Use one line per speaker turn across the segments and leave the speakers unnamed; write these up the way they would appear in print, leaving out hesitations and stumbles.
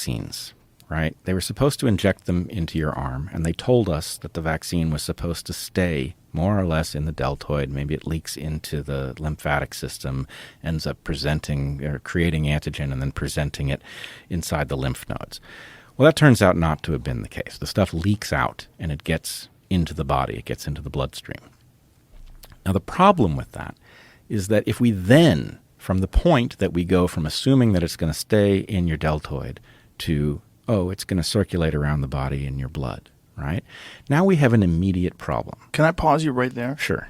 vaccines, right? They were supposed to inject them into your arm, and they told us that the vaccine was supposed to stay more or less in the deltoid. Maybe it leaks into the lymphatic system, ends up presenting or creating antigen and then presenting it inside the lymph nodes. Well, that turns out not to have been the case. The stuff leaks out and it gets into the body. It gets into the bloodstream. Now, the problem with that is that if we then, from the point that we go from assuming that it's going to stay in your deltoid to, oh, it's going to circulate around the body in your blood, right? Now we have an immediate problem.
Can I pause you right there?
Sure.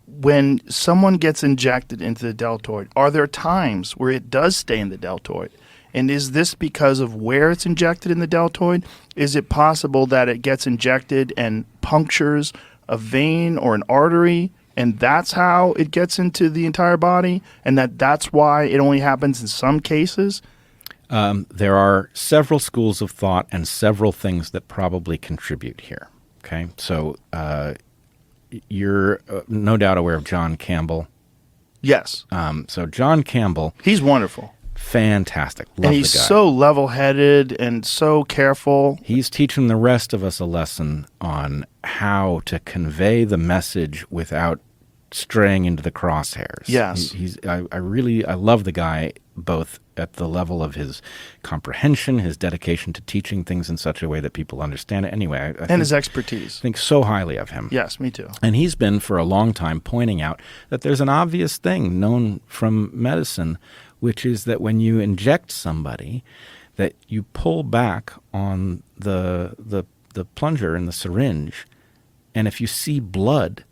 When someone gets injected into the deltoid, are there times where it does stay in the deltoid? And is this because of where it's injected in the deltoid? Is it possible that it gets injected and punctures a vein or an artery, and that's how it gets into the entire body, and that's why it only happens in some cases?
There are several schools of thought and several things that probably contribute here. Okay, so you're no doubt aware of John Campbell.
Yes.
So John Campbell,
he's wonderful.
Fantastic. Love
and he's
the guy.
So level-headed and so careful.
He's teaching the rest of us a lesson on how to convey the message without straying into the crosshairs.
Yes.
I love the guy, both at the level of his comprehension, his dedication to teaching things in such a way that people understand it. Anyway,
and his expertise.
I think so highly of him.
Yes, me too.
And he's been for a long time pointing out that there's an obvious thing known from medicine, which is that when you inject somebody, that you pull back on the plunger and the syringe, and if you see blood,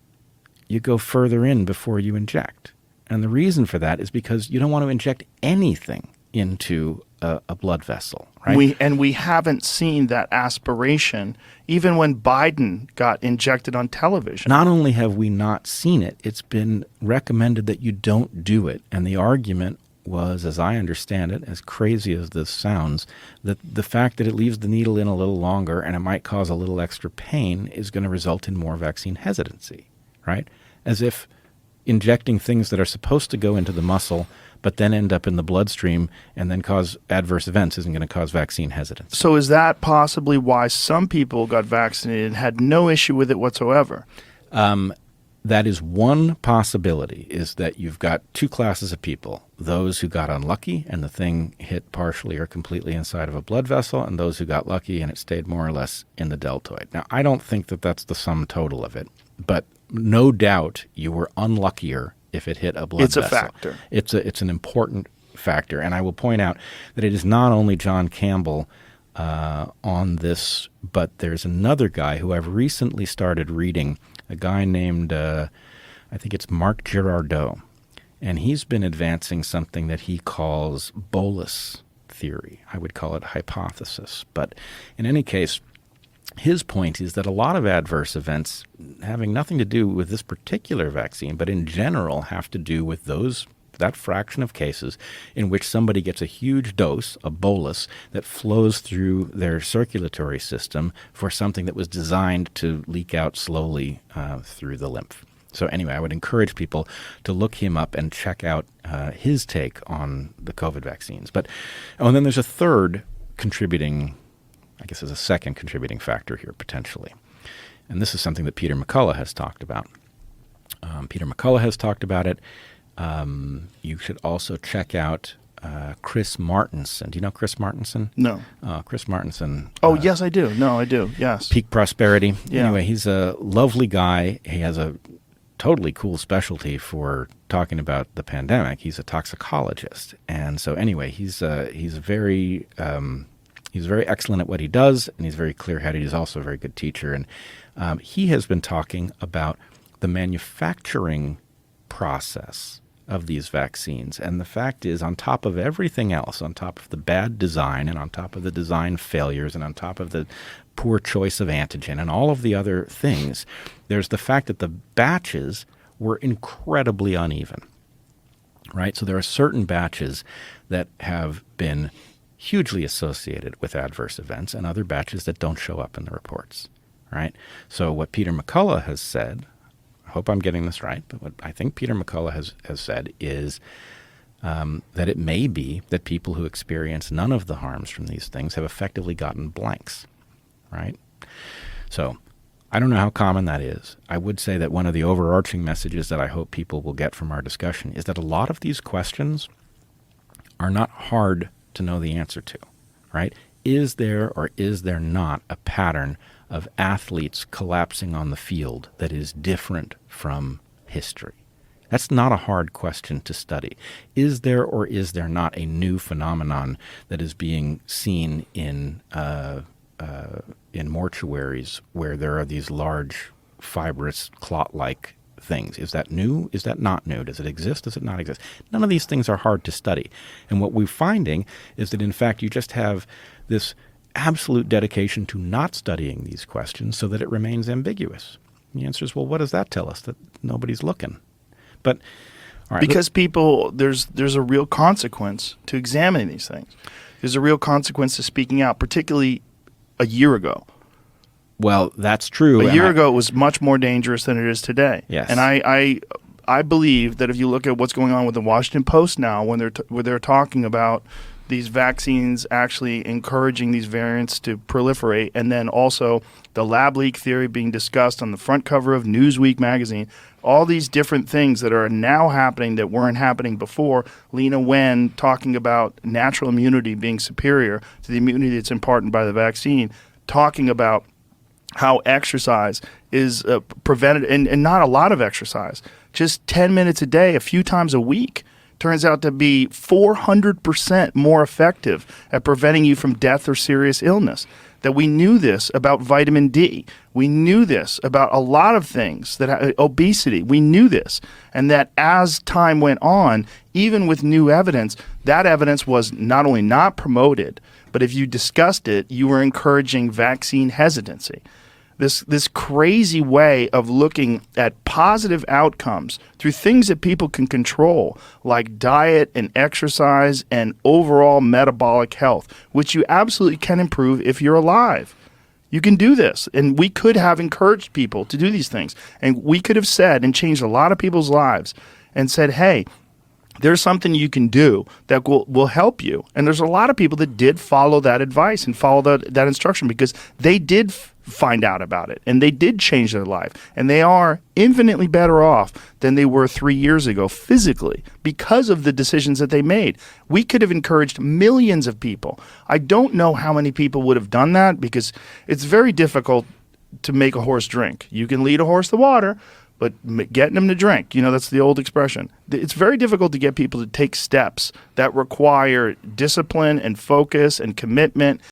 you go further in before you inject. And the reason for that is because you don't want to inject anything into a blood vessel, right?
We haven't seen that aspiration even when Biden got injected on television.
Not only have we not seen it, it's been recommended that you don't do it. And the argument was, as I understand it, as crazy as this sounds, that the fact that it leaves the needle in a little longer and it might cause a little extra pain is going to result in more vaccine hesitancy, right? As if injecting things that are supposed to go into the muscle but then end up in the bloodstream and then cause adverse events isn't going to cause vaccine hesitancy.
So is that possibly why some people got vaccinated and had no issue with it whatsoever?
That is one possibility, is that you've got two classes of people, those who got unlucky and the thing hit partially or completely inside of a blood vessel, and those who got lucky and it stayed more or less in the deltoid. Now, I don't think that that's the sum total of it, but no doubt you were unluckier if it hit a blood vessel.
It's a factor.
It's an important factor, and I will point out that it is not only John Campbell on this, but there's another guy who I've recently started reading, a guy named, I think it's Mark Girardot, and he's been advancing something that he calls bolus theory. I would call it hypothesis. But in any case, his point is that a lot of adverse events having nothing to do with this particular vaccine, but in general have to do with that fraction of cases in which somebody gets a huge dose, a bolus, that flows through their circulatory system for something that was designed to leak out slowly through the lymph. So anyway, I would encourage people to look him up and check out his take on the COVID vaccines. And then there's a third contributing, I guess there's a second contributing factor here potentially. And this is something that Peter McCullough has talked about. Peter McCullough has talked about it. You should also check out Chris Martenson. Do you know Chris Martenson?
No.
Chris Martenson.
Oh, yes, I do. No, I do. Yes.
Peak Prosperity.
Yeah.
Anyway, he's a lovely guy. He has a totally cool specialty for talking about the pandemic. He's a toxicologist. And so anyway, he's very excellent at what he does, and he's very clear-headed. He's also a very good teacher. And he has been talking about the manufacturing process of these vaccines. And the fact is, on top of everything else, on top of the bad design and on top of the design failures and on top of the poor choice of antigen and all of the other things, there's the fact that the batches were incredibly uneven, right? So there are certain batches that have been hugely associated with adverse events and other batches that don't show up in the reports, right? So what Peter McCullough has said, I hope I'm getting this right, but what I think Peter McCullough has said is that it may be that people who experience none of the harms from these things have effectively gotten blanks, right? So I don't know how common that is. I would say that one of the overarching messages that I hope people will get from our discussion is that a lot of these questions are not hard to know the answer to, right? Is there or is there not a pattern of athletes collapsing on the field that is different from history? That's not a hard question to study. Is there or is there not a new phenomenon that is being seen in mortuaries where there are these large, fibrous, clot-like things? Is that new? Is that not new? Does it exist? Does it not exist? None of these things are hard to study. And what we're finding is that, in fact, you just have this absolute dedication to not studying these questions so that it remains ambiguous. The answer is, well, what does that tell us? That nobody's looking. But all right,
because people, there's a real consequence to examining these things. There's a real consequence to speaking out, particularly a year ago.
Well, that's true.
A year ago, it was much more dangerous than it is today.
Yes.
And I believe that if you look at what's going on with the Washington Post now, when they're talking about these vaccines actually encouraging these variants to proliferate, and then also the lab leak theory being discussed on the front cover of Newsweek magazine, all these different things that are now happening that weren't happening before. Lena Wen talking about natural immunity being superior to the immunity that's imparted by the vaccine, talking about how exercise is prevented, and not a lot of exercise, just 10 minutes a day, a few times a week, turns out to be 400% more effective at preventing you from death or serious illness. That we knew this about vitamin D. We knew this about a lot of things, that obesity. We knew this. And that as time went on, even with new evidence, that evidence was not only not promoted, but if you discussed it, you were encouraging vaccine hesitancy. This crazy way of looking at positive outcomes through things that people can control, like diet and exercise and overall metabolic health, which you absolutely can improve if you're alive. You can do this. And we could have encouraged people to do these things. And we could have said and changed a lot of people's lives and said, hey, there's something you can do that will help you. And there's a lot of people that did follow that advice and follow that instruction because they did find out about it and they did change their life. And they are infinitely better off than they were 3 years ago physically because of the decisions that they made. We could have encouraged millions of people. I don't know how many people would have done that because it's very difficult to make a horse drink. You can lead a horse to water, but getting them to drink, that's the old expression. It's very difficult to get people to take steps that require discipline and focus and commitment